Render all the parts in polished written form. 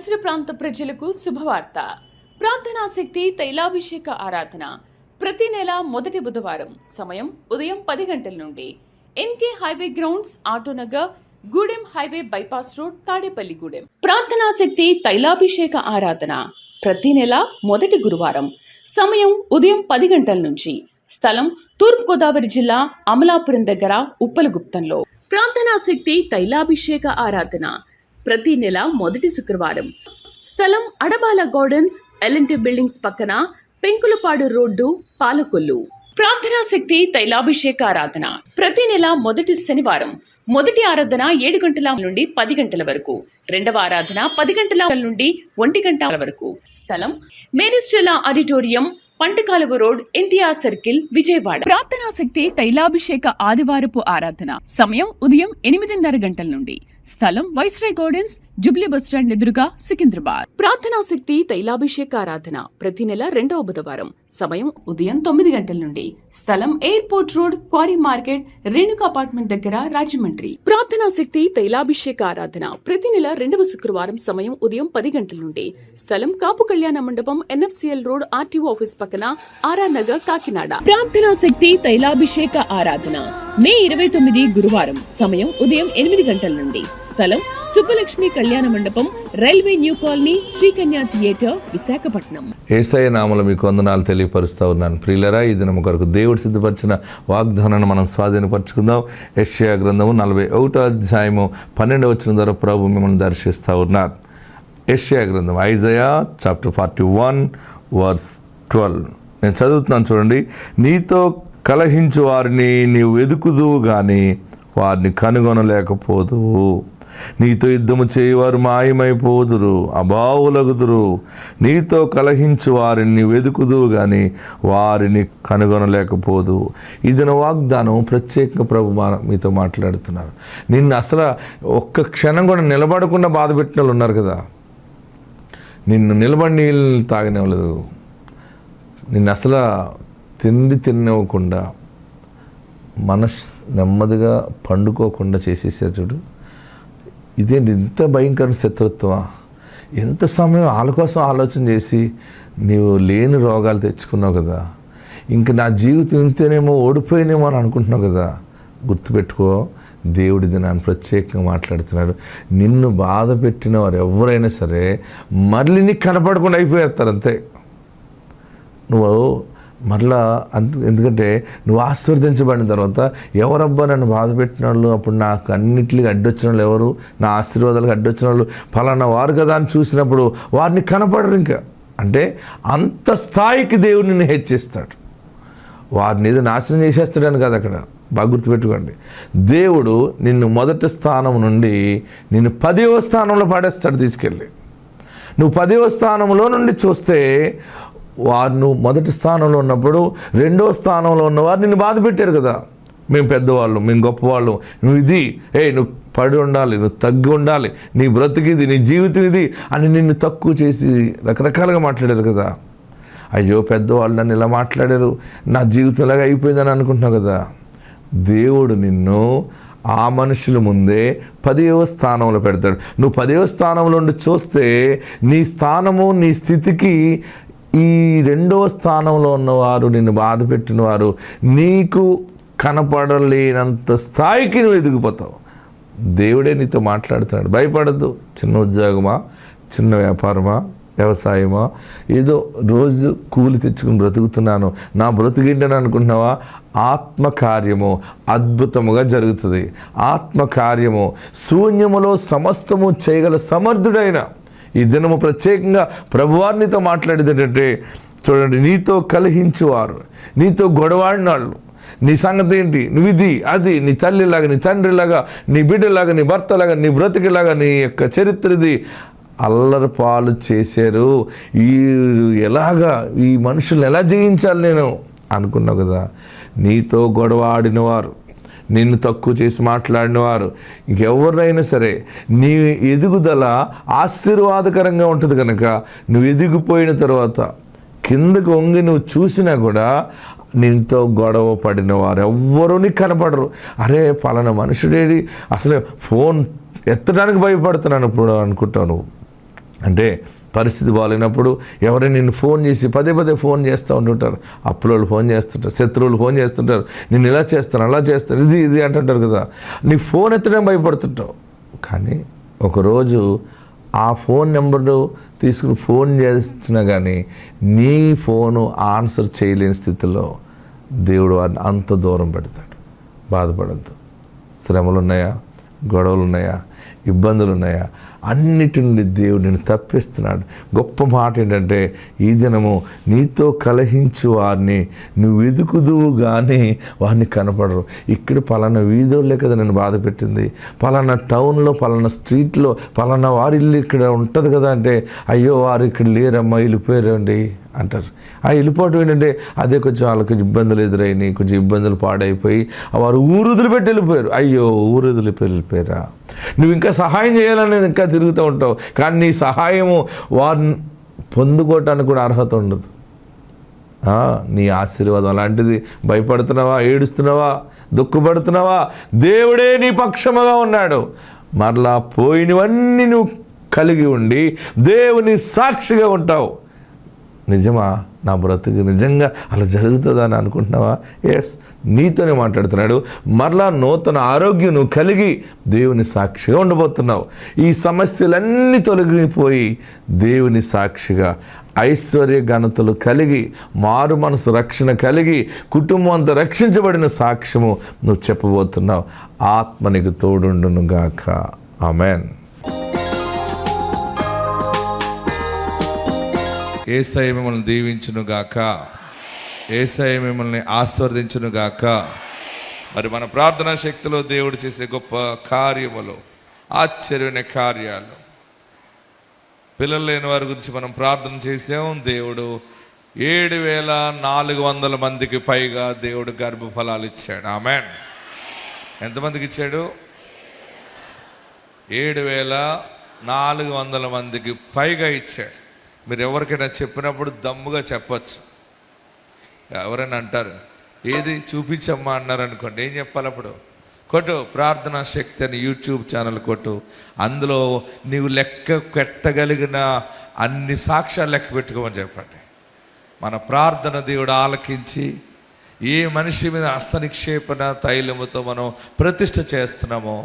పరిసర ప్రాంత ప్రజలకు శుభవార్త. ప్రార్థనా శక్తి తైలాభిషేక ఆరాధన ప్రతి నెల మొదటి బుధవారం. సమయం ఉదయం 10 గంటల నుండి. NK highway grounds, Autonagar, Gudem highway bypass road, Tadepalli Gudem. ప్రార్థనా శక్తి తైలాభిషేక ఆరాధన ప్రతి నెల మొదటి గురువారం. సమయం ఉదయం 10 గంటల నుంచి. స్థలం తూర్పుగోదావరి జిల్లా అమలాపురం దగ్గర ఉప్పలగుప్తంలో. ప్రార్థనా శక్తి తైలాభిషేక ఆరాధన ప్రతి నెల మొదటి శుక్రవారం. స్థలం అడబాల గార్డెన్స్, ఎల్ఎన్టీ బిల్డింగ్స్ పక్కన, పెంకులపాడు రోడ్డు, పాలకొల్లు. ప్రార్థనా శక్తి తైలాభిషేక ఆరాధన ప్రతి నెల మొదటి శనివారం. మొదటి ఆరాధన 7 గంటల నుండి 10 గంటల వరకు. రెండవ ఆరాధన 10 గంటల నుండి 1 గంట వరకు. స్థలం మేరిస్టెల్లా auditorium, పంటకాలువ road, NTR circle, Vijayawada. ప్రార్థనా శక్తి తైలాభిషేక ఆదివారపు ఆరాధన సమయం ఉదయం 8:30 గంటల నుండి. స్థలం వైస్రాయ్ గార్డెన్స్, జుబ్లీ బస్టాండ్ ఎదురుగా, సికింద్రాబాద్. ప్రార్థనా శక్తి తైలాభిషేక ఆరాధన ప్రతి నెల రెండవ బుధవారం. సమయం ఉదయం 9 గంటల నుండి. స్థలం airport road, quarry market, Renuka apartment దగ్గర, రాజమండ్రి. ప్రార్థనా శక్తి తైలాభిషేక ఆరాధన ప్రతి నెల రెండవ శుక్రవారం. సమయం ఉదయం 10 గంటల నుండి. స్థలం కాపు కళ్యాణ మండపం, ఎన్ఎఫ్సిఎల్ రోడ్, ఆర్టీఓ ఆఫీస్ పక్కన, ఆర్ఆర్ నగర్, కాకినాడ. ప్రార్థనా శక్తి తైలాభిషేక ఆరాధన మే 29 గురువారం. సమయం ఉదయం 8 గంటల నుండి. స్థలం Subbalakshmi Kalyana Mandapam, railway new colony, Srikanya theatre, Visakhapatnam. Yesayya నామములో మీకు వందనాలు తెలియపరుస్తూ ఉన్నాను. ప్రియులరా, ఈ దినం కొరకు దేవుడు సిద్ధపరిచిన వాగ్దానాన్ని మనం స్వాధీనపరచుకుందాం. యెషయా గ్రంథము 41వ అధ్యాయము 12వ వచనం ద్వారా ప్రభు మిమ్మల్ని దర్శిస్తూ ఉన్నారు. యెషయా గ్రంథం, ఐజయా చాప్టర్ 41 వర్స్ 12. నేను చదువుతున్నాను, చూడండి. నీతో కలహించు వారిని నీవు వెదుకుదువు గాని వారిని కనుగొనలేకపోదువు. నీతో యుద్ధము చేయవారు మాయమైపోదురు, అభావులగుదురు. నీతో కలహించు వారిని వెదుకుదువు గాని వారిని కనుగొనలేకపోదు. ఇది నా వాగ్దానం. ప్రత్యేకంగా ప్రభు మీతో మాట్లాడుతున్నారు. నిన్ను అసలు ఒక్క క్షణం కూడా నిలబడకుండా బాధ పెట్టిన వాళ్ళు ఉన్నారు కదా. నిన్ను నిలబడి నీళ్ళు తాగనివ్వలేదు, నిన్ను అసలు తిండి తినవ్వకుండా, నెమ్మదిగా పండుకోకుండా చేసేసారు చూడు. ఇదేంటి ఇంత భయంకర శత్రుత్వమా? ఎంత సమయం వాళ్ళ కోసం ఆలోచన చేసి నీవు లేని రోగాలు తెచ్చుకున్నావు కదా. ఇంక నా జీవితం ఇంతేనేమో, ఓడిపోయినేమో అని అనుకుంటున్నావు కదా. గుర్తుపెట్టుకో, దేవుడి దినాన్ని ప్రత్యేకంగా మాట్లాడుతున్నాడు. నిన్ను బాధ పెట్టిన వారు ఎవరైనా సరే మళ్ళీ నీకు కనపడకుండా అయిపోయేస్తారు అంతే. నువ్వు మరలా ఎందుకంటే నువ్వు ఆశీర్వదించబడిన తర్వాత ఎవరబ్బా నన్ను బాధ పెట్టిన వాళ్ళు, అప్పుడు నాకు అన్నిటికీ అడ్డొచ్చిన వాళ్ళు ఎవరు, నా ఆశీర్వాదాలకు అడ్డొచ్చిన వాళ్ళు ఫలానా వారు కదా అని చూసినప్పుడు వారిని కనపడరు. ఇంకా అంటే అంత స్థాయికి దేవుడు నిన్ను హెచ్చిస్తాడు. వారిని ఏదో నాశనం చేసేస్తాడని కాదు అక్కడ. బాగా గుర్తుపెట్టుకోండి, దేవుడు నిన్ను మొదటి స్థానం నుండి నిన్ను 10వ స్థానంలో పడేస్తాడు తీసుకెళ్ళి. నువ్వు 10వ స్థానంలో నుండి చూస్తే వారు నువ్వు మొదటి స్థానంలో ఉన్నప్పుడు 2వ స్థానంలో ఉన్నవారు నిన్ను బాధ పెట్టారు కదా. మేము పెద్దవాళ్ళు, మేము గొప్పవాళ్ళు, నువ్వు ఇది, నువ్వు పడి ఉండాలి, నువ్వు తగ్గి ఉండాలి, నీ బ్రతికిది, నీ జీవితం ఇది అని నిన్ను తక్కువ చేసి రకరకాలుగా మాట్లాడారు కదా. అయ్యో పెద్దవాళ్ళు నన్ను ఇలా మాట్లాడారు, నా జీవితం ఇలాగా అయిపోయిందని అనుకుంటున్నావు కదా. దేవుడు నిన్ను ఆ మనుషుల ముందే 10వ స్థానంలో పెడతాడు. నువ్వు 10వ స్థానంలో ఉండి చూస్తే నీ స్థానము, నీ స్థితికి ఈ 2వ స్థానంలో ఉన్నవారు, నిన్ను బాధ పెట్టిన వారు నీకు కనపడలేనంత స్థాయికి నువ్వు ఎదిగిపోతావు. దేవుడే నీతో మాట్లాడుతున్నాడు. భయపడద్దు. చిన్న ఉద్యోగమా, చిన్న వ్యాపారమా, వ్యవసాయమా, ఏదో రోజు కూలి తెచ్చుకుని బ్రతుకుతున్నాను, నా బ్రతుకిండని అనుకుంటున్నావా? ఆత్మకార్యము అద్భుతముగా జరుగుతుంది. ఆత్మకార్యము శూన్యములో సమస్తము చేయగల సమర్థుడైన ఈ దినము ప్రత్యేకంగా ప్రభువారినితో మాట్లాడేది ఏంటంటే, చూడండి, నీతో కలహించువారు, నీతో గొడవాడినాళ్ళు, నీ సంగతి ఏంటి, నువ్వు ఇది అది, నీ తల్లిలాగా, నీ తండ్రిలాగా, నీ బిడ్డలాగా, నీ భర్తలాగా, నీ బ్రతికిలాగా, నీ యొక్క చరిత్రది అల్లరి పాలు చేశారు. ఎలాగా ఈ మనుషుల్ని ఎలా జయించాలి నేను అనుకున్నావు కదా. నీతో గొడవ ఆడినవారు, నిన్ను తక్కువ చేసి మాట్లాడినవారు, ఇంకెవరినైనా సరే నీ ఎదుగుదల ఆశీర్వాదకరంగా ఉంటుంది కనుక నువ్వు ఎదిగిపోయిన తర్వాత కిందకు వంగి నువ్వు చూసినా కూడా నీతో గొడవ పడిన వారు ఎవ్వరూ నీకు కనపడరు. అరే పలానా మనుషుడేడి, అసలు ఫోన్ ఎత్తడానికి భయపడుతున్నాను ఇప్పుడు అనుకుంటావు నువ్వు. అంటే పరిస్థితి బాగాలేనప్పుడు ఎవరైనా నిన్ను ఫోన్ చేసి పదే ఫోన్ చేస్తూ ఉంటుంటారు. అప్పులోళ్ళు ఫోన్ చేస్తుంటారు, శత్రువులు ఫోన్ చేస్తుంటారు, నేను ఇలా చేస్తాను అలా చేస్తాను ఇది అంటుంటారు కదా. నీ ఫోన్ ఎత్తడం భయపడుతుంటావు. కానీ ఒకరోజు ఆ ఫోన్ నెంబరు తీసుకుని ఫోన్ చేసినా కానీ నీ ఫోను ఆన్సర్ చేయలేని స్థితిలో దేవుడు వారిని అంత దూరం పెడతాడు. బాధపడద్దు. శ్రమలు ఉన్నాయా, గొడవలు ఉన్నాయా, ఇబ్బందులు ఉన్నాయా, అన్నిటి నుండి దేవుడు నిన్ను తప్పిస్తున్నాడు. గొప్ప మాట ఏంటంటే, ఈ దినము నీతో కలహించు వారిని నువ్వు వెతుకుదువు కానీ వారిని కనపడరు. ఇక్కడ పలానా వీధులే కదా నేను బాధ పెట్టింది, పలానా టౌన్లో పలానా స్ట్రీట్లో పలానా వారి ఇల్లు ఇక్కడ ఉంటుంది కదా అంటే, అయ్యో వారు ఇక్కడ లేరమ్మా వెళ్ళిపోయారండి అంటారు. ఆ వెళ్ళిపోవటం ఏంటంటే అదే కొంచెం వాళ్ళకి ఇబ్బందులు ఎదురైనాయి, కొంచెం ఇబ్బందులు పాడైపోయి వారు ఊరుదులు పెట్టి వెళ్ళిపోయారు. అయ్యో ఊరుదులు వెళ్ళిపోయారా. నువ్వు ఇంకా సహాయం చేయాలని ఇంకా తిరుగుతూ ఉంటావు, కానీ నీ సహాయము వారిని పొందుకోవటానికి కూడా అర్హత ఉండదు. నీ ఆశీర్వాదం అలాంటిది. భయపడుతున్నావా, ఏడుస్తున్నావా, దుఃఖపడుతున్నావా, దేవుడే నీ పక్షముగా ఉన్నాడు. మరలా పోయినవన్నీ నువ్వు కలిగి ఉండి దేవుని సాక్షిగా ఉంటావు. నిజమా? నా బ్రతుకు నిజంగా అలా జరుగుతుందా అని అనుకుంటున్నావా? ఎస్, నీతోనే మాట్లాడుతున్నాడు. మరలా నూతన ఆరోగ్యం నువ్వు కలిగి దేవుని సాక్షిగా ఉండబోతున్నావు. ఈ సమస్యలన్నీ తొలగిపోయి దేవుని సాక్షిగా ఐశ్వర్య ఘనతలు కలిగి మారు మనసు రక్షణ కలిగి కుటుంబం అంతా రక్షించబడిన సాక్ష్యము నువ్వు చెప్పబోతున్నావు. ఆత్మ నీకు తోడుండును గాక. ఆమెన్. యేసయ్య మిమ్మల్ని దీవించునుగాక. యేసయ్య మిమ్మల్ని ఆశీర్వదించునుగాక. మరి మన ప్రార్థనా శక్తిలో దేవుడు చేసే గొప్ప కార్యములు, ఆశ్చర్యమైన కార్యాలు, పిల్లలు లేని వారి గురించి మనం ప్రార్థన చేసాం. దేవుడు 7,400 మందికి పైగా దేవుడు గర్భఫలాలు ఇచ్చాడు. ఆమెన్. ఎంతమందికి ఇచ్చాడు? 7,400 మందికి పైగా ఇచ్చాడు. మీరు ఎవరికైనా చెప్పినప్పుడు దమ్ముగా చెప్పచ్చు. ఎవరైనా అంటారు ఏది చూపించమ్మా అన్నారు అనుకోండి, ఏం చెప్పాలి అప్పుడు? కొట్టు ప్రార్థనా శక్తి అని యూట్యూబ్ ఛానల్ కొట్టు. అందులో నీవు లెక్క పెట్టగలిగిన అన్ని సాక్ష్యాలు లెక్క పెట్టుకోమని చెప్పండి. మన ప్రార్థన దేవుడు ఆలకించి ఏ మనిషి మీద హస్తనిక్షేపణ తైలముతో మనం ప్రతిష్ఠ చేస్తున్నామో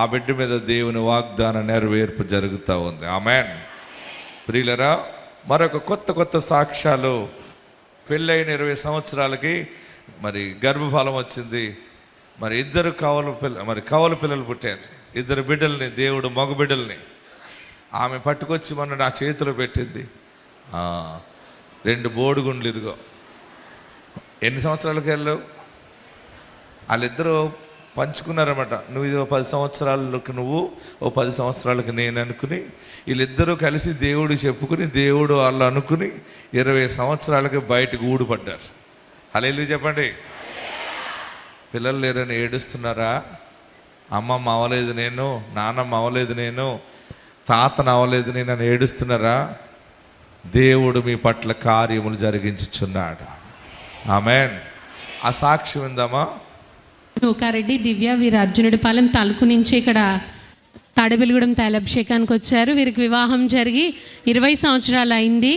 ఆ బిడ్డ మీద దేవుని వాగ్దాన నెరవేర్పు జరుగుతూ ఉంది. ఆమెన్. ప్రియులరా, మరొక కొత్త సాక్ష్యాలు. పెళ్ళైన 20 సంవత్సరాలకి మరి గర్భఫలం వచ్చింది. మరి కవల పిల్లలు పుట్టారు. 2 బిడ్డల్ని దేవుడు మగ బిడ్డల్ని ఆమె పట్టుకొచ్చి మొన్న నా చేతిలో పెట్టింది. 2 బోడిగుండ్లు ఇరుగో. ఎన్ని సంవత్సరాలకి వెళ్ళావు? వాళ్ళిద్దరూ పంచుకున్నారన్నమాట. నువ్వు ఇది 10 సంవత్సరాలకు నువ్వు, 10 సంవత్సరాలకు నేను అనుకుని వీళ్ళిద్దరూ కలిసి దేవుడు చెప్పుకుని దేవుడు వాళ్ళు అనుకుని 20 సంవత్సరాలకి బయటకు ఊడిపడ్డారు. హల్లెలూయా చెప్పండి. పిల్లలు లేరని ఏడుస్తున్నారా? అమ్మమ్మ అవ్వలేదు నేను, నాన్నమ్మ అవ్వలేదు నేను, తాతను అవ్వలేదు నేను అని ఏడుస్తున్నారా? దేవుడు మీ పట్ల కార్యములు జరిగించుచున్నాడు. ఆమెన్. ఆ సాక్ష్యం ఉందామా? నూకారెడ్డి దివ్య వీరు అర్జునుడిపాలెం తలుపు నుంచి ఇక్కడ తాడేపల్లిగూడెం తైలాభిషేకానికి వచ్చారు. వీరికి వివాహం జరిగి 20 సంవత్సరాలు అయింది.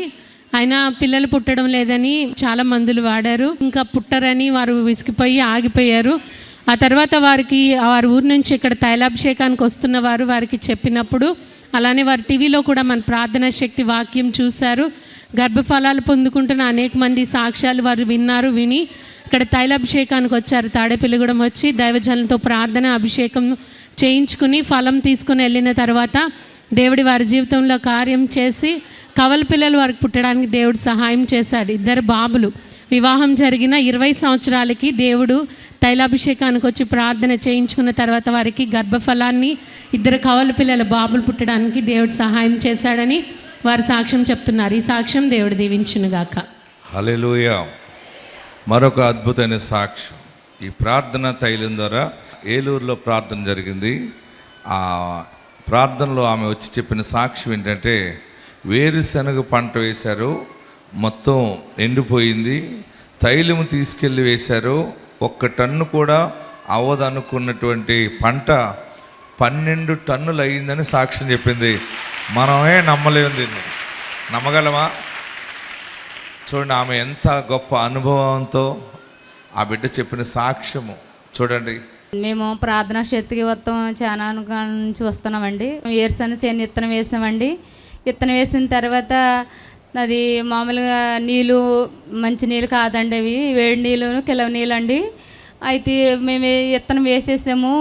అయినా పిల్లలు పుట్టడం లేదని చాలా మందులు వాడారు. ఇంకా పుట్టరని వారు విసిగిపోయి ఆగిపోయారు. ఆ తర్వాత వారి ఊరు నుంచి ఇక్కడ తైలాభిషేకానికి వస్తున్న వారికి చెప్పినప్పుడు, అలానే వారు టీవీలో కూడా మన ప్రార్థనా శక్తి వాక్యం చూశారు. గర్భఫలాలు పొందుకుంటున్న అనేక మంది సాక్ష్యాలు వారు విని ఇక్కడ తైలాభిషేకానికి వచ్చారు. తాడేపల్లిగూడెం వచ్చి దైవజనులతో ప్రార్థన అభిషేకం చేయించుకుని ఫలం తీసుకుని వెళ్ళిన తర్వాత దేవుడి వారి జీవితంలో కార్యం చేసి కవల పిల్లలు వారికి పుట్టడానికి దేవుడు సహాయం చేశాడు. 2 బాబులు. వివాహం జరిగిన 20 సంవత్సరాలకి దేవుడు తైలాభిషేకానికి వచ్చి ప్రార్థన చేయించుకున్న తర్వాత వారికి గర్భఫలాన్ని 2 కవల పిల్లల బాబులు పుట్టడానికి దేవుడు సహాయం చేశాడని వారు సాక్ష్యం చెప్తున్నారు. ఈ సాక్ష్యం దేవుడు దీవించునుగాక. హల్లెలూయా. మరొక అద్భుతమైన సాక్ష్యం. ఈ ప్రార్థన తైలం ద్వారా ఏలూరులో ప్రార్థన జరిగింది. ఆ ప్రార్థనలో ఆమె వచ్చి చెప్పిన సాక్ష్యం ఏంటంటే, వేరుశనగ పంట వేశారు, మొత్తం ఎండిపోయింది. తైలము తీసుకెళ్ళి వేశారు, 1 టన్ను కూడా అవ్వదనుకున్నటువంటి పంట 12 టన్నులు అయ్యిందని సాక్ష్యం చెప్పింది. మనమే నమ్మలేము దీన్ని. నమ్మగలమా? చూడండి, ఆమె ఎంత గొప్ప అనుభవంతో ఆ బిడ్డ చెప్పిన సాక్ష్యము చూడండి. మేము ప్రార్థనా శక్తికి మొత్తం చాలా కాలం నుంచి వస్తున్నామండి. ఏరుసన చేను విత్తనం వేసామండి. విత్తనం వేసిన తర్వాత అది మామూలుగా నీళ్ళు మంచి నీళ్ళు కాదండి, అవి వేడి నీళ్ళు కిలవ నీళ్ళు అండి. అయితే మేము విత్తనం వేసేసాము.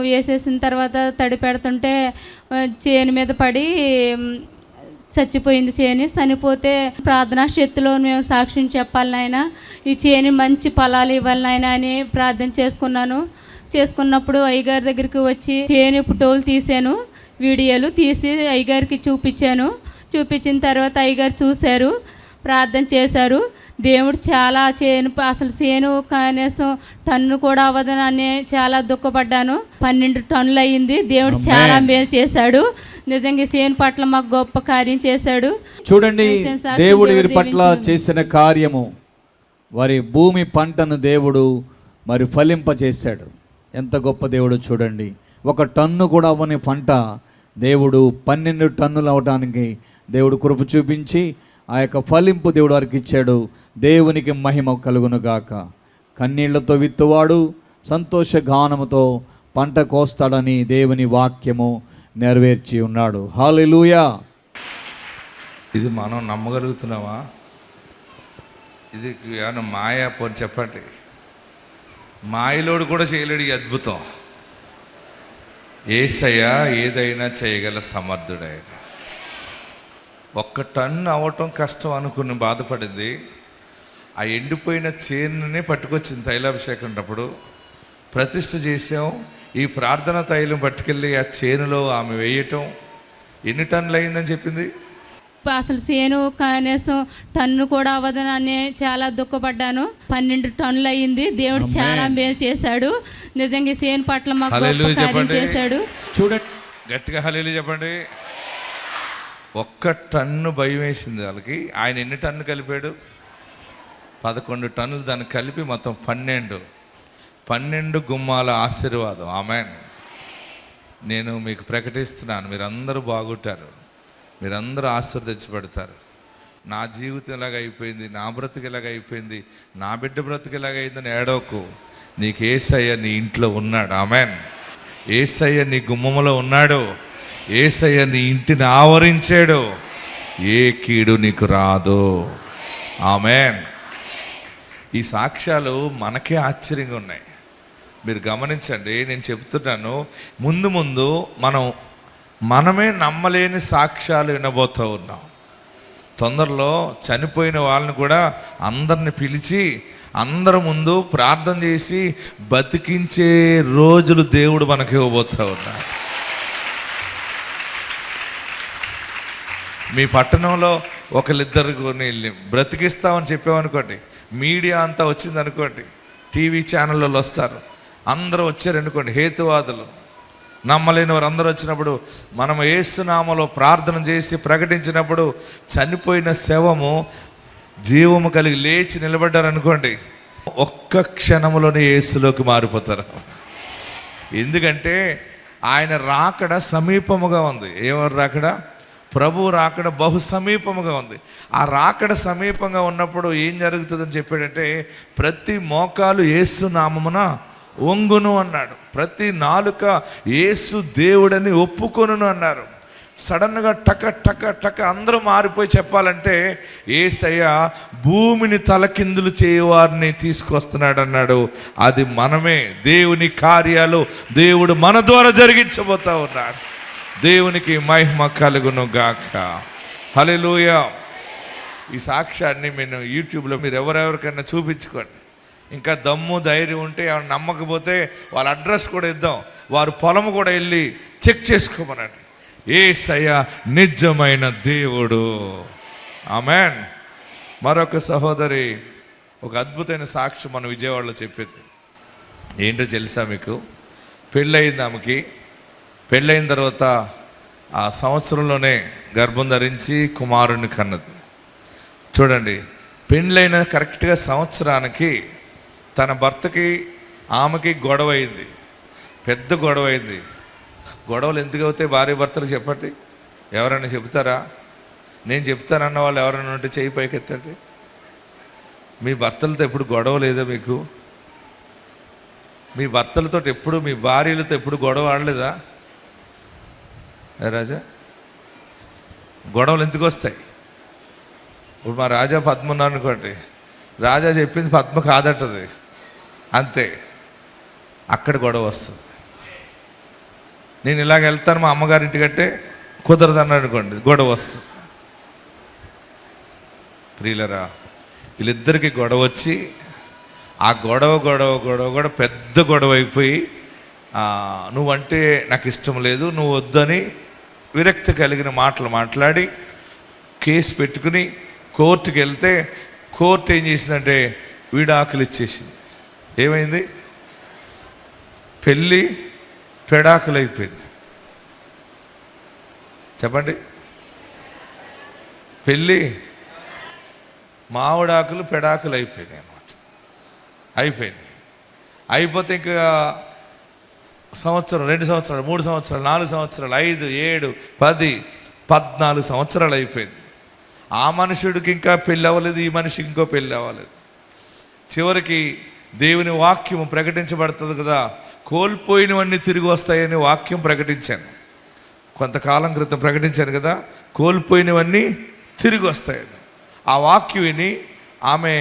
వేసేసిన తర్వాత తడి పెడుతుంటే చేను మీద పడి చచ్చిపోయింది చేను. చనిపోతే ప్రార్థనా శక్తిలో మేము సాక్ష్యం చెప్పాలి నాయన, ఈ చేను మంచి ఫలాలు ఇవ్వాలి నాయన అని ప్రార్థన చేసుకున్నప్పుడు అయ్యగారి దగ్గరికి వచ్చి చేను ఫోటోలు తీసాను, వీడియోలు తీసి అయ్యగారికి చూపించిన తర్వాత అయ్యగారు చూశారు, ప్రార్థన చేశారు. దేవుడు చాలా అసలు చేను కనీసం టన్ను కూడా అవ్వదని చాలా దుఃఖపడ్డాను. 12 టన్నులు అయ్యింది. దేవుడు చాలా మేలు చేశాడు. నిజంగా చేను పట్ల మాకు గొప్ప కార్యం చేశాడు. చూడండి, దేవుడు వీరి పట్ల చేసిన కార్యము, వారి భూమి పంటను దేవుడు మరి ఫలింపచేశాడు. ఎంత గొప్ప దేవుడు చూడండి. 1 టన్ను కూడా అవ్వని పంట దేవుడు 12 టన్నులు అవడానికి దేవుడు కృప చూపించి ఆ యొక్క ఫలింపు దేవుడు వారికి ఇచ్చాడు. దేవునికి మహిమ కలుగును గాక. కన్నీళ్లతో విత్తువాడు సంతోష గానముతో పంట కోస్తాడని దేవుని వాక్యము నెరవేర్చి ఉన్నాడు. హల్లెలూయా. ఇది మనం నమ్మగలుగుతున్నామా? ఇది ఏమన్నా మాయా? పోని చెప్పండి. మాయలోడు కూడా చేయలేడు ఈ అద్భుతం. యేసయ్య ఏదైనా చేయగల సమర్థుడైన. 1 టన్ను అవ్వటం కష్టం అనుకుని బాధపడింది. ఆ ఎండిపోయిన చేనునే పట్టుకొచ్చింది తైలాభిషేకం అప్పుడు. ప్రతిష్ఠ చేసాం. ఈ ప్రార్థన తైలం పట్టుకెళ్ళి ఆ చేనులో ఆమె వేయటం. ఎన్ని టన్నులు అయిందని చెప్పింది? అసలు చేను కనీసం టన్ను కూడా అవ్వదని చాలా దుఃఖపడ్డాను. 12 టన్నులు అయ్యింది. దేవుడు చాలా మేలు చేశాడు. నిజంగా చేను పట్ల మాకు గొప్ప కార్యం చేశాడు. చూడండి, గట్టిగా హల్లెలూయా చెప్పండి. 1 టన్ను భయం వేసింది వాళ్ళకి. ఆయన ఎన్ని టన్ను కలిపాడు? 11 టన్నులు దాన్ని కలిపి మొత్తం 12 గుమ్మాల ఆశీర్వాదం. ఆమేన్. నేను మీకు ప్రకటిస్తున్నాను, మీరందరూ బాగుంటారు, మీరందరూ ఆశీర్వదించబడతారు. నా జీవితం ఇలాగ అయిపోయింది, నా బ్రతుకు ఇలాగ అయిపోయింది, నా బిడ్డ బ్రతుకు ఇలాగ అయిందని ఏడవకు. నీకు యేసయ్య నీ ఇంట్లో ఉన్నాడు. ఆమేన్. యేసయ్య నీ గుమ్మములో ఉన్నాడు. యేసయ్య నీ ఇంటిని ఆవరించాడు. ఏ కీడు నీకు రాదు. ఆమేన్. ఈ సాక్ష్యాలు మనకే ఆశ్చర్యంగా ఉన్నాయి. మీరు గమనించండి, నేను చెప్తున్నాను, ముందు మనమే నమ్మలేని సాక్ష్యాలు వినబోతూ ఉన్నాం. తొందరలో చనిపోయిన వాళ్ళని కూడా అందరిని పిలిచి అందరి ముందు ప్రార్థన చేసి బతికించే రోజులు దేవుడు మనకి ఇవ్వబోతూ ఉన్నాడు. మీ పట్టణంలో ఒకరిద్దరు బ్రతికిస్తామని చెప్పామనుకోండి, మీడియా అంతా వచ్చిందనుకోండి, టీవీ ఛానళ్ళలో వస్తారు, అందరూ వచ్చారనుకోండి, హేతువాదులు, నమ్మలేని వారు అందరూ వచ్చినప్పుడు మనం యేసు నామములో ప్రార్థన చేసి ప్రకటించినప్పుడు చనిపోయిన శవము జీవము కలిగి లేచి నిలబడ్డారనుకోండి, 1 క్షణంలోనే యేసులోకి మారిపోతారు. ఎందుకంటే ఆయన రాకడ సమీపముగా ఉంది. ఎవరు రాకడ? ప్రభు రాకడ బహు సమీపముగా ఉంది. ఆ రాకడ సమీపంగా ఉన్నప్పుడు ఏం జరుగుతుందని చెప్పాడంటే, ప్రతి మోకాలు యేసు నామమున వంగును అన్నాడు. ప్రతి నాలుక యేసు దేవుడని ఒప్పుకొనును అన్నారు. సడన్గా టక అందరూ మారిపోయి చెప్పాలంటే యేసయ్య భూమిని తలకిందులు చేయవారిని తీసుకొస్తున్నాడు అన్నాడు. అది మనమే. దేవుని కార్యాలు దేవుడు మన ద్వారా జరిగించబోతా ఉన్నాడు. దేవునికి మహిమ కలుగును గాక. హల్లెలూయా. ఈ సాక్ష్యాన్ని నేను యూట్యూబ్లో మీరు ఎవరెవరికైనా చూపించుకోండి. ఇంకా దమ్ము ధైర్యం ఉంటే ఎవరు నమ్మకపోతే వాళ్ళ అడ్రస్ కూడా ఇద్దాం, వారు పొలము కూడా వెళ్ళి చెక్ చేసుకోమనండి. యేసయ్య నిజమైన దేవుడు. ఆమేన్. మరొక సహోదరి ఒక అద్భుతమైన సాక్ష్యం మన విజయవాడలో చెప్పింది. ఏంటో తెలుసా మీకు? పెళ్ళయింది ఆమెకి. పెళ్ళైన తర్వాత ఆ సంవత్సరంలోనే గర్భం ధరించి కుమారుని కన్నది. చూడండి, పెళ్ళైన కరెక్ట్గా సంవత్సరానికి తన భర్తకి ఆమెకి గొడవ అయింది. పెద్ద గొడవ అయింది. గొడవలు ఎందుకు అవుతాయి భార్య భర్తలు చెప్పండి? ఎవరైనా చెప్తారా? నేను చెప్తానన్న వాళ్ళు ఎవరైనా ఉంటే చేయి పైకెత్తండి. మీ భర్తలతో ఎప్పుడు గొడవ లేదా మీకు? మీ భర్తలతో ఎప్పుడు, మీ భార్యలతో ఎప్పుడు గొడవ ఆడలేదా? రాజా, గొడవలు ఎందుకు వస్తాయి? ఇప్పుడు మా రాజా పద్మ ఉన్నారు అనుకోండి, రాజా చెప్పింది పద్మ కాదట్టది, అంతే, అక్కడ గొడవ వస్తుంది. నేను ఇలాగ వెళ్తాను మా అమ్మగారింటికంటే కుదరదు అన్నాడు అనుకోండి, గొడవ వస్తుంది. ప్రియులరా, వీళ్ళిద్దరికి గొడవ వచ్చి ఆ గొడవ పెద్ద గొడవ అయిపోయి నువ్వంటే నాకు ఇష్టం లేదు, నువ్వు వద్దని విరక్తి కలిగిన మాటలు మాట్లాడి కేసు పెట్టుకుని కోర్టుకి వెళ్తే కోర్టు ఏం చేసిందంటే విడాకులు ఇచ్చేసింది. ఏమైంది? పెళ్ళి పెడాకులు అయిపోయింది. చెప్పండి, పెళ్ళి మామిడాకులు పెడాకులు అయిపోయినాయి అన్నమాట. అయిపోతే ఇంకా సంవత్సరం, 2 సంవత్సరాలు, 3 సంవత్సరాలు, 4 సంవత్సరాలు, 5, 7, 10, 14 సంవత్సరాలు అయిపోయింది. ఆ మనుషుడికి ఇంకా పెళ్ళి అవ్వలేదు, ఈ మనిషికి ఇంకో పెళ్ళి అవ్వలేదు. చివరికి దేవుని వాక్యం ప్రకటించబడుతుంది కదా, కోల్పోయినవన్నీ తిరిగి వస్తాయని వాక్యం ప్రకటించాను. కొంతకాలం క్రితం ప్రకటించాను కదా, కోల్పోయినవన్నీ తిరిగి వస్తాయని. ఆ వాక్యం విని ఆమె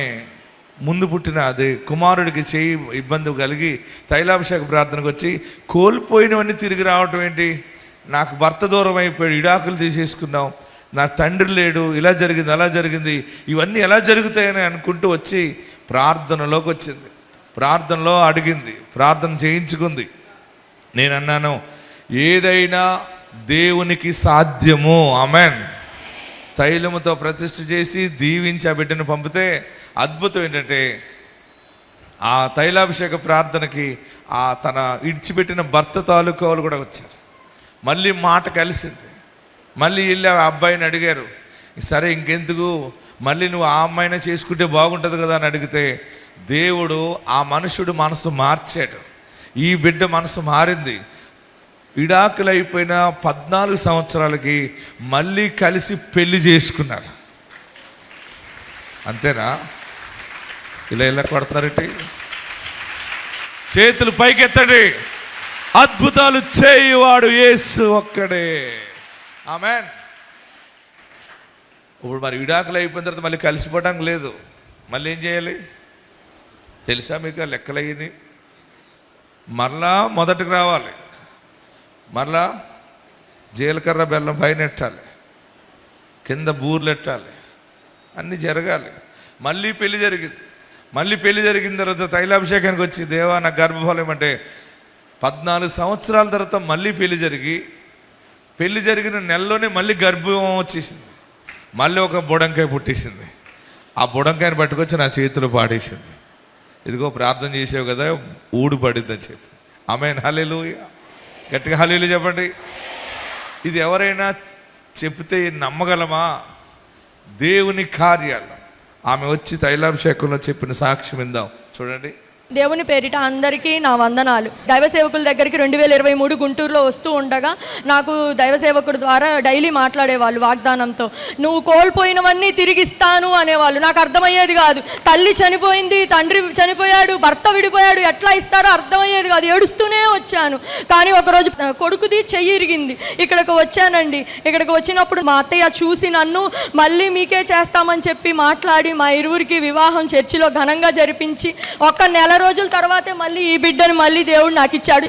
ముందు పుట్టిన అదే కుమారుడికి చేయి ఇబ్బంది కలిగి తైలాభిషేక ప్రార్థనకు వచ్చి, కోల్పోయినవన్నీ తిరిగి రావటం ఏంటి, నాకు భర్త దూరం అయిపోయాడు, విడాకులు తీసేసుకున్నాం, నాకు తండ్రి లేడు, ఇలా జరిగింది అలా జరిగింది, ఇవన్నీ ఎలా జరుగుతాయని అనుకుంటూ వచ్చి ప్రార్థనలోకి వచ్చింది. ప్రార్థనలో అడిగింది, ప్రార్థన చేయించుకుంది. నేను అన్నాను, ఏదైనా దేవునికి సాధ్యము. ఆమెన్. తైలముతో ప్రతిష్ఠ చేసి దీవించి ఆ బిడ్డను పంపితే అద్భుతం ఏంటంటే, ఆ తైలాభిషేక ప్రార్థనకి ఆ తన ఇడిచిపెట్టిన భర్త తాలూకు వాళ్ళు కూడా వచ్చారు. మళ్ళీ మాట కలిసింది. మళ్ళీ వెళ్ళి ఆ అబ్బాయిని అడిగారు, సరే ఇంకెందుకు, మళ్ళీ నువ్వు ఆ అమ్మాయినే చేసుకుంటే బాగుంటుంది కదా అని అడిగితే, దేవుడు ఆ మనుషుడు మనసు మార్చాడు. ఈ బిడ్డ మనసు మారింది. విడాకులు అయిపోయిన 14 సంవత్సరాలకి మళ్ళీ కలిసి పెళ్లి చేసుకున్నారు. అంతేనా? ఇలా కొడతారటి? చేతులు పైకెత్తండి. అద్భుతాలు చేయువాడు యేసు ఒక్కడే. ఆమేన్. ఇప్పుడు మరి విడాకులు అయిపోయిన తర్వాత మళ్ళీ కలిసిపోవడానికి లేదు. మళ్ళీ ఏం చేయాలి తెలుసా మీకు? లెక్కలు అయ్యి మరలా మొదటికి రావాలి, మరలా జీలకర్ర బెల్లం పైన ఎట్టాలి, కింద బూర్లు ఎట్టాలి, అన్నీ జరగాలి. మళ్ళీ పెళ్లి జరిగింది. మళ్ళీ పెళ్లి జరిగిన తర్వాత తైలాభిషేకానికి వచ్చి, దేవా నాకు గర్భఫలం అంటే 14 సంవత్సరాల తర్వాత మళ్ళీ పెళ్లి జరిగిన నెలలోనే మళ్ళీ గర్భం వచ్చేసింది. మళ్ళీ ఒక బుడంకాయ పుట్టేసింది. ఆ బుడంకాయని పట్టుకొచ్చి నా చేతిలో పాడేసింది. ఇదిగో ప్రార్థన చేసావు కదా, ఊడు పడిందని చెప్పి. ఆమేన్. హల్లెలూయా. గట్టిగా హల్లెలూయా చెప్పండి. ఇది ఎవరైనా చెప్తే నమ్మగలమా? దేవుని కార్యాలు. ఆమె వచ్చి తైలాభిషేకంలో చెప్పిన సాక్ష్యం విందాం. చూడండి. దేవుని పేరిట అందరికీ నా వందనాలు. దైవ సేవకుల దగ్గరికి 2023 గుంటూరులో వస్తూ ఉండగా నాకు దైవ సేవకుడు ద్వారా డైలీ మాట్లాడేవాళ్ళు వాగ్దానంతో. నువ్వు కోల్పోయినవన్నీ తిరిగిస్తాను అనేవాళ్ళు. నాకు అర్థమయ్యేది కాదు. తల్లి చనిపోయింది, తండ్రి చనిపోయాడు, భర్త విడిపోయాడు, ఎట్లా ఇస్తారో అర్థమయ్యేది కాదు. ఏడుస్తూనే వచ్చాను. కానీ ఒకరోజు కొడుకుది చెయ్యి ఇరిగింది. ఇక్కడికి వచ్చానండి. ఇక్కడికి వచ్చినప్పుడు మా అత్తయ్య చూసి నన్ను మళ్ళీ మీకే చేస్తామని చెప్పి మాట్లాడి మా ఇరువురికి వివాహం చర్చిలో ఘనంగా జరిపించి ఒక్క నెల రోజుల తర్వాతే మళ్ళీ ఈ బిడ్డను మళ్ళీ దేవుడు నాకు ఇచ్చాడు.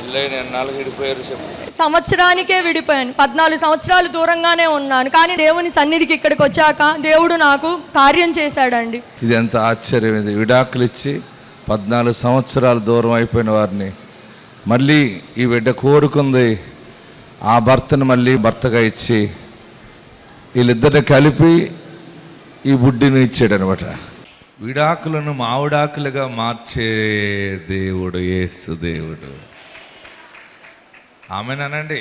సంవత్సరానికే విడిపోయాను. 14 సంవత్సరాలు దూరంగానే ఉన్నాను. కానీ దేవుని సన్నిధికి ఇక్కడికి వచ్చాక దేవుడు నాకు కార్యం చేశాడండి. ఇది ఎంత ఆశ్చర్యం! ఇది విడాకులు ఇచ్చి 14 సంవత్సరాలు దూరం అయిపోయిన వారిని మళ్ళీ ఈ బిడ్డ కోరుకుంది. ఆ భర్తను మళ్ళీ భర్తగా ఇచ్చి వీళ్ళిద్దరిని కలిపి ఈ బుడ్డిని ఇచ్చాడు అనమాట. విడాకులను మావిడాకులుగా మార్చే దేవుడు యేసు దేవుడు. ఆమెనండి.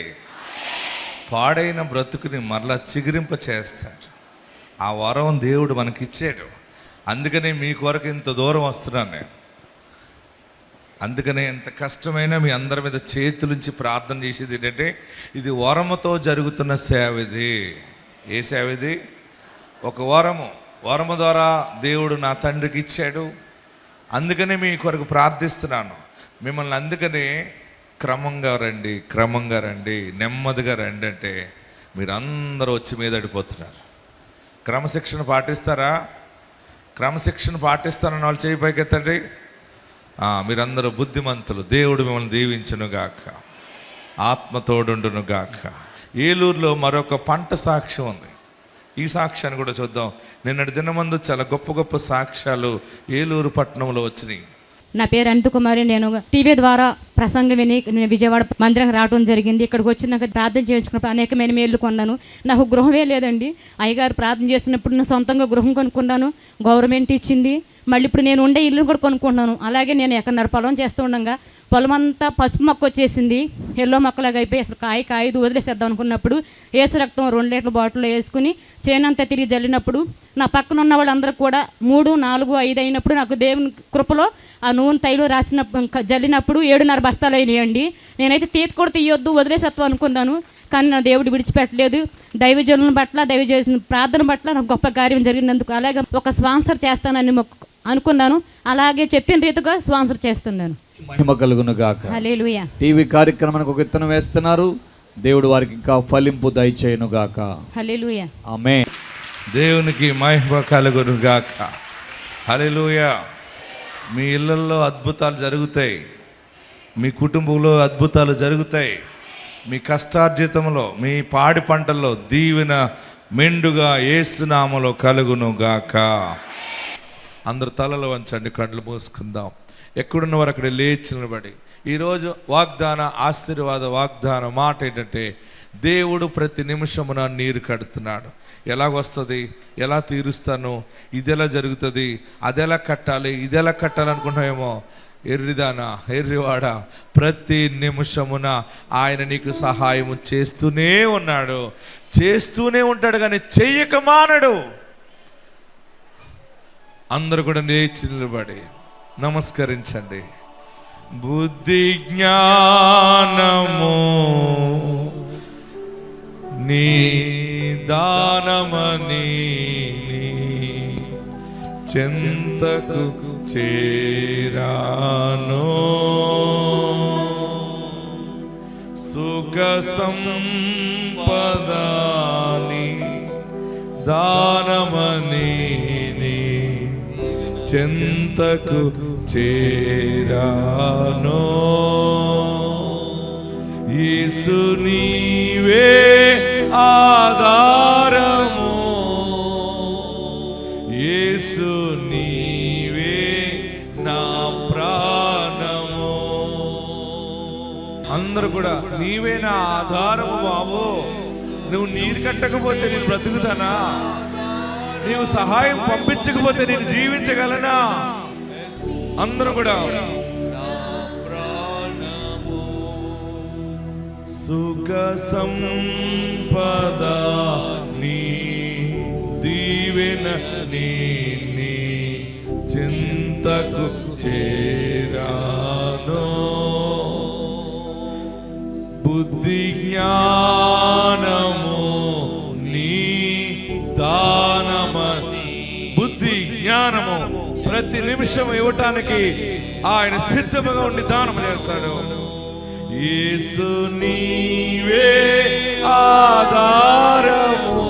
పాడైన బ్రతుకుని మరలా చిగురింప చేస్తాడు. ఆ వరం దేవుడు మనకిచ్చాడు. అందుకని మీ కొరకు ఇంత దూరం వస్తున్నాను నేను. అందుకనే ఎంత కష్టమైనా మీ అందరి మీద చేతులుంచి ప్రార్థన చేసేది ఏంటంటే, ఇది వరముతో జరుగుతున్న సేవ. ఇది ఏ సేవ? ఇది ఒక వరము ద్వారా దేవుడు నా తండ్రికి ఇచ్చాడు. అందుకనే మీ కొరకు ప్రార్థిస్తున్నాను. మిమ్మల్ని అందుకనే క్రమంగా రండి, నెమ్మదిగా రండి అంటే మీరు అందరూ వచ్చి మీదడిపోతున్నారు. క్రమశిక్షణ పాటిస్తారా? క్రమశిక్షణ పాటిస్తారని వాళ్ళు చేయి పైకెత్తండి. మీరందరూ బుద్ధిమంతులు. దేవుడు మిమ్మల్ని దీవించునుగాక, ఆత్మతోడుండునుగాక. ఏలూరులో మరొక పంట సాక్ష్యం ఉంది. ఈ సాక్ష్యాన్ని కూడా చూద్దాం. నిన్నటి దినమందు చాలా గొప్ప గొప్ప సాక్ష్యాలు ఏలూరు పట్టణంలో వచ్చినాయి. నా పేరు అనంతకుమారి. నేను టీవీ ద్వారా ప్రసంగం విని నేను విజయవాడ మందిరానికి రావడం జరిగింది. ఇక్కడికి వచ్చినాక ప్రార్థన చేయించుకున్నప్పుడు అనేకమైన మేళ్ళు కొన్నాను. నాకు గృహమే లేదండి. అయ్యగారు ప్రార్థన చేసినప్పుడు నేను సొంతంగా గృహం కొనుక్కున్నాను. గవర్నమెంట్ ఇచ్చింది. మళ్ళీ ఇప్పుడు నేను ఉండే ఇల్లు కూడా కొనుక్కుంటున్నాను. అలాగే నేను ఎక్కడన్నర పొలం చేస్తూ ఉండగా పొలం అంతా పసుపు మొక్క వచ్చేసింది. ఎల్లో మొక్కలాగా అయిపోయి అసలు కాయదు వదిలేసేద్దాం అనుకున్నప్పుడు ఏసు రక్తం 2 లీటర్ల బాటిల్లో వేసుకుని చేనంతా తిరిగి జల్లినప్పుడు నా పక్కన ఉన్న వాళ్ళందరూ కూడా 3, 4, 5 అయినప్పుడు నాకు దేవుని కృపలో ఆ నూనె తైలు రాసిన జల్లినప్పుడు 7.5 బస్తాలు అయినాయండి. నేనైతే తీత కూడా తీయొద్దు వదిలేసేత్వం అనుకున్నాను. కానీ నా దేవుడు విడిచిపెట్టలేదు. దైవజనుల పట్ల దైవజన ప్రార్థన పట్ల నాకు గొప్ప కార్యం జరిగినందుకు అలాగే ఒక స్పాన్సర్ చేస్తానని అనుకున్నాను. అలాగే చెప్పిన రీతిగా స్పాన్సర్ చేస్తున్నాను. మహిమ కలుగును గాక. హల్లెలూయా. టీవీ కార్యక్రమానికి ఒక విత్తనం వేస్తున్నారు. దేవుడు వారికి ఇంకా ఫలింపు దయచేయును గాక. హల్లెలూయా. ఆమేన్. దేవునికి మహిమ కలుగును గాక. హల్లెలూయా. మీ ఇళ్ళల్లో అద్భుతాలు జరుగుతాయి. మీ కుటుంబంలో అద్భుతాలు జరుగుతాయి. మీ కష్టార్జితంలో, మీ పాడి పంటల్లో దీవెన మెండుగా యేసు నామములో కలుగును గాక. అందరు తలలు వంచండి, కళ్ళు మూసుకుందాం. ఎక్కడున్నవారు అక్కడ లేచి నిలబడి ఈరోజు వాగ్దాన ఆశీర్వాద వాగ్దాన మాట ఏంటంటే, దేవుడు ప్రతి నిమిషమున నీరు కడుతున్నాడు. ఎలాగొస్తుంది, ఎలా తీరుస్తాను, ఇది ఎలా జరుగుతుంది, అది ఎలా కట్టాలి, ఇది ఎలా కట్టాలనుకుంటున్నామేమో. ఎర్రిదానా, ఎర్రివాడా, ప్రతి నిమిషమున ఆయన నీకు సహాయము చేస్తూనే ఉన్నాడు, చేస్తూనే ఉంటాడు, కానీ చెయ్యక మానడు. అందరూ కూడా లేచి నిలబడి నమస్కరించండి. బుద్ధి జ్ఞానము నీ దానమని చెంతకు చేరాను, సుఖ సంపదాని దానమని చెంతకు చేరాను. యేసు నీవే ఆధారము, యేసు నీవే నా ప్రాణము. అందరూ కూడా నీవే నా ఆధారము బాబు. నువ్వు నీరు కట్టకపోతే నేను బ్రతుకుతానా? నీవు సహాయం పంపించకపోతే నేను జీవించగలనా? అందరూ కూడా సుఖ సంపద నీ దీవెన నీ చింతకు చేరాను, బుద్ధి జ్ఞానము నీ దానమని. బుద్ధి జ్ఞానము ప్రతి నిమిషం ఇవ్వటానికి ఆయన సిద్ధముగా ఉండి దానం చేస్తాడు. యేసు నీవే ఆధారము,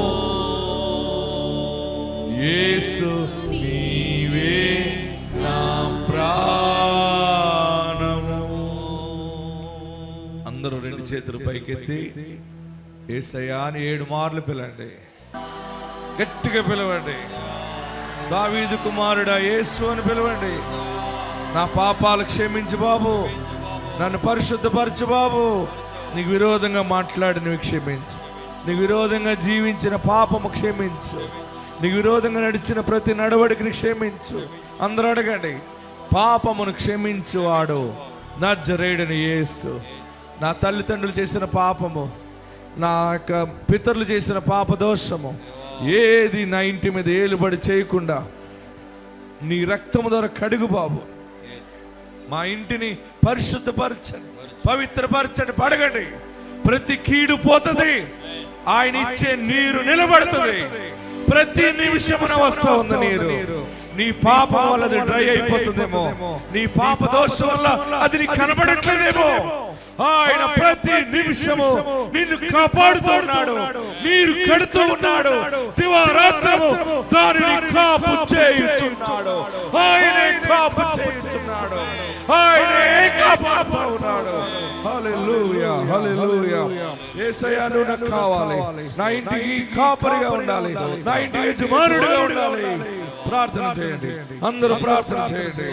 యేసు నీవే నా ప్రాణము. అందరూ 2 చేతులు పైకెత్తి యేసయ్యా అని 7 మార్లు పిలండి, గట్టిగా పిలవండి. దావీదు కుమారుడా యేసు అని పిలవండి. నా పాపాలు క్షమించు బాబు, నన్ను పరిశుద్ధపరచు బాబు. నీకు విరోధంగా మాట్లాడినవి క్షమించు, నీకు విరోధంగా జీవించిన పాపము క్షమించు, నీకు విరోధంగా నడిచిన ప్రతి నడవడికని క్షమించు. అందరూ అడగండి. పాపమును క్షమించువాడు నజరేయుడైన యేసు. నా తల్లిదండ్రులు చేసిన పాపము, నా యొక్క పితరులు చేసిన పాప దోషము ఏది నా ఇంటి మీద ఏలుబడి చేయకుండా నీ రక్తము ద్వారా కడుగు బాబు. మా ఇంటిని పరిశుద్ధపరచండి, పవిత్రపరచండి. పడగండి. ప్రతి కీడు పోతుంది, ఆయన ఇచ్చే నీరు నిలబడుతుంది. ప్రతి నిమిషమున వస్తూ ఉంది నీరు. నీ పాపం వల్ల అది డ్రై అయిపోతుందేమో, నీ పాప దోషం వల్ల అది నీకు కనబడట్లేదేమో. ఆయన ప్రతి నిమిషము నిన్ను కాపాడుతూ ఉన్నాడు, నీరు కడుతూ ఉన్నాడు, దివారాత్రము దానిని కాపు చేయుచున్నాడు. ఆయనే కాపు చేయుచున్నాడు, ఆయనే కాపాడుతూ ఉన్నాడు. హల్లెలూయా, హల్లెలూయా. యేసయ్యా, నువ్వు నాకు కావాలి, నా ఇంటికి కాపరిగా ఉండాలి, నా ఇంటికి యజమానుడిగా ఉండాలి. ప్రార్థన చేయండి, అందరూ ప్రార్థన చేయండి.